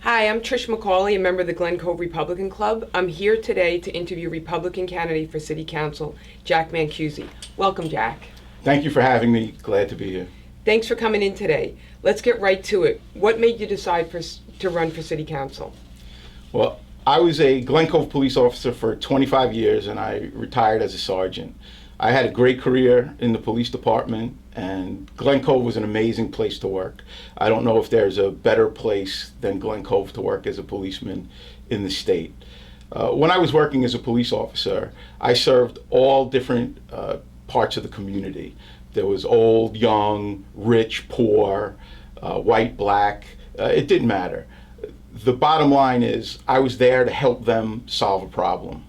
Hi, I'm Trish McCauley, a member of the Glen Cove Republican Club. I'm here today to interview Republican candidate for City Council, Jack Mancusi. Welcome, Jack. Thank you for having me. Glad to be here. Thanks for coming in today. Let's get right to it. What made you decide to run for City Council? Well, I was a Glen Cove police officer for 25 years and I retired as a sergeant. I had a great career in the police department, and Glen Cove was an amazing place to work. I don't know if there's a better place than Glen Cove to work as a policeman in the state. When I was working as a police officer, I served all different parts of the community. There was old, young, rich, poor, white, black. It didn't matter. The bottom line is I was there to help them solve a problem.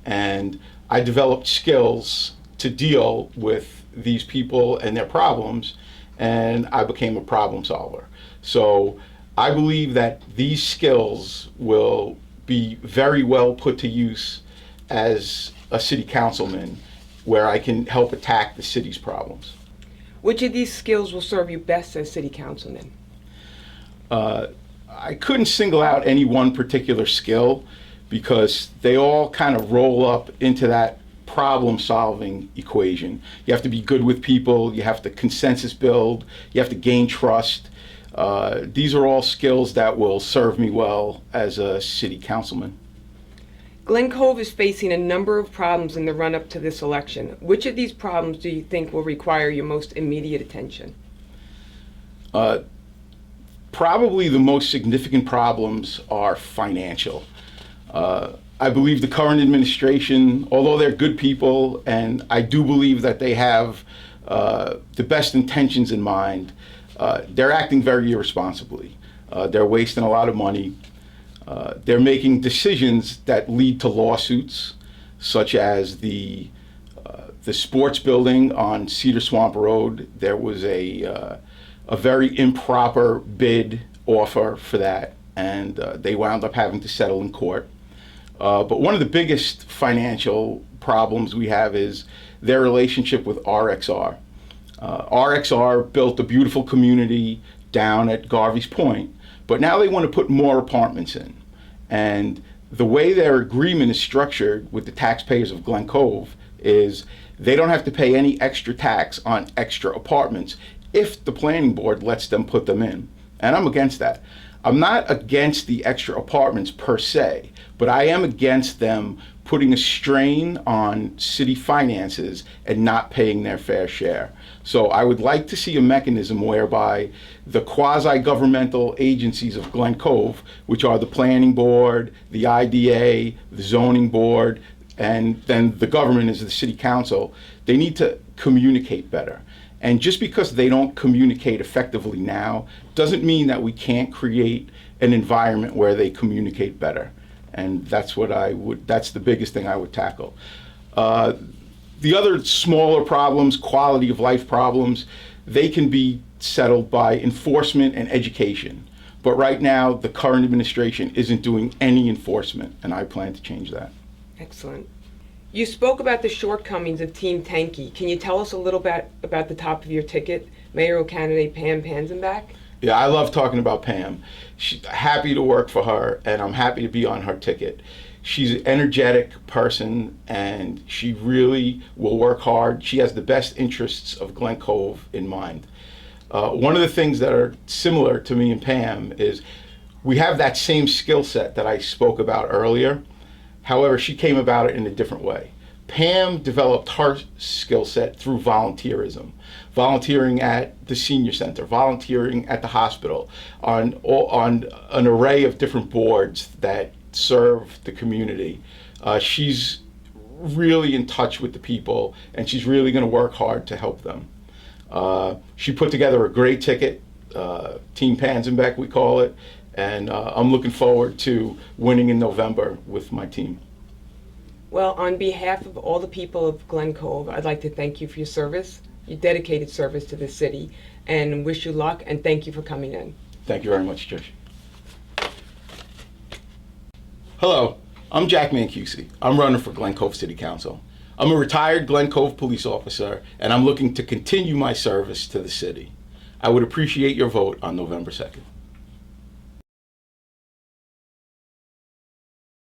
And I developed skills to deal with these people and their problems, and I became a problem solver. So I believe that these skills will be very well put to use as a city councilman, where I can help attack the city's problems. Which of these skills will serve you best as city councilman? I couldn't single out any one particular skill because they all kind of roll up into that problem-solving equation. You have to be good with people, you have to consensus build, you have to gain trust. These are all skills that will serve me well as a city councilman. Glen Cove is facing a number of problems in the run-up to this election. Which of these problems do you think will require your most immediate attention? Probably the most significant problems are financial. I believe the current administration, although they're good people, and I do believe that they have the best intentions in mind, they're acting very irresponsibly. They're wasting a lot of money. They're making decisions that lead to lawsuits, such as the sports building on Cedar Swamp Road. There was a very improper bid offer for that, and they wound up having to settle in court. But one of the biggest financial problems we have is their relationship with RXR. RXR built a beautiful community down at Garvey's Point, but now they want to put more apartments in. And the way their agreement is structured with the taxpayers of Glen Cove is they don't have to pay any extra tax on extra apartments if the planning board lets them put them in. And I'm against that. I'm not against the extra apartments per se, but I am against them putting a strain on city finances and not paying their fair share. So I would like to see a mechanism whereby the quasi-governmental agencies of Glen Cove, which are the planning board, the IDA, the zoning board, and then the government is the city council, they need to communicate better. And just because they don't communicate effectively now doesn't mean that we can't create an environment where they communicate better. And that's the biggest thing I would tackle. The other smaller problems, quality of life problems, they can be settled by enforcement and education. But right now, the current administration isn't doing any enforcement, and I plan to change that. Excellent. You spoke about the shortcomings of Team Tanky. Can you tell us a little bit about the top of your ticket, mayoral candidate Pam Panzenbach? Yeah, I love talking about Pam. She's happy to work for her, and I'm happy to be on her ticket. She's an energetic person, and she really will work hard. She has the best interests of Glen Cove in mind. One of the things that are similar to me and Pam is we have that same skill set that I spoke about earlier. However, she came about it in a different way. Pam developed her skill set through volunteerism, volunteering at the senior center, volunteering at the hospital, on an array of different boards that serve the community. She's really in touch with the people, and she's really going to work hard to help them. She put together a great ticket, Team Panzenbach we call it, and I'm looking forward to winning in November with my team. Well, on behalf of all the people of Glen Cove, I'd like to thank you for your service, your dedicated service to the city, and wish you luck, and thank you for coming in. Thank you very much, Trish. Hello, I'm Jack Mancusi. I'm running for Glen Cove City Council. I'm a retired Glen Cove police officer, and I'm looking to continue my service to the city. I would appreciate your vote on November 2nd.